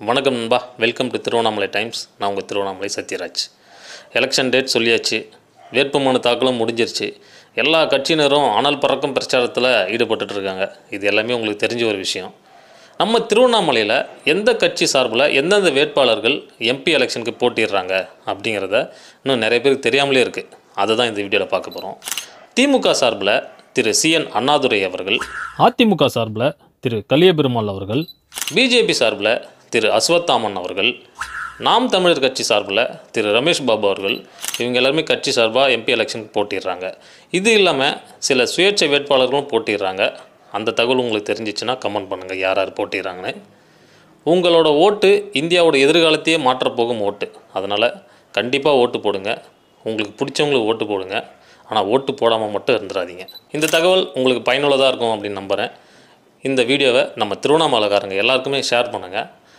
வணக்கம் நண்பா, welcome to Tiruvannamalai times. நான் உங்கள் திருவண்ணாமலை சத்யராஜ். எலெக்ஷன் டேட் சொல்லியாச்சு, வேட்புமனு தாக்கலும் முடிஞ்சிருச்சு. எல்லா கட்சியினரும் அனல் பறக்கும் பிரச்சாரத்தில் ஈடுபட்டுருக்காங்க. இது எல்லாமே உங்களுக்கு தெரிஞ்ச ஒரு விஷயம். நம்ம திருவண்ணாமலையில் எந்த கட்சி சார்பில் எந்தெந்த வேட்பாளர்கள் எம்பி எலெக்ஷனுக்கு போட்டிடுறாங்க அப்படிங்கிறத இன்னும் நிறைய பேருக்கு தெரியாமலே இருக்குது. அதை தான் இந்த வீடியோவில் பார்க்க போகிறோம். திமுக சார்பில் திரு CN அண்ணாதுரை அவர்கள், அதிமுக சார்பில் திரு கலியபெருமாள் அவர்கள், பிஜேபி சார்பில் திரு அஸ்வத்தாமன் அவர்கள், நாம் தமிழர் கட்சி சார்பில் திரு ரமேஷ் பாபு அவர்கள், இவங்க எல்லாருமே கட்சி சார்பாக எம்பி எலெக்ஷனுக்கு போட்டிடுறாங்க. இது இல்லாமல் சில சுயேட்சை வேட்பாளர்களும் போட்டிடுறாங்க. அந்த தகவல் உங்களுக்கு தெரிஞ்சிச்சுன்னா கமெண்ட் பண்ணுங்கள் யார் யார் போட்டிடுறாங்கன்னு. உங்களோட ஓட்டு இந்தியாவோட எதிர்காலத்தையே மாற்றப்போகும் ஓட்டு. அதனால் கண்டிப்பாக ஓட்டு போடுங்க. உங்களுக்கு பிடிச்சவங்களுக்கு ஓட்டு போடுங்க. ஆனால் ஓட்டு போடாமல் மட்டும் இருந்துடாதீங்க. இந்த தகவல் உங்களுக்கு பயனுள்ளதாக இருக்கும் அப்படின்னு நம்புகிறேன். இந்த வீடியோவை நம்ம திருவண்ணாமலைக்காரங்க எல்லாருக்குமே ஷேர் பண்ணுங்கள்.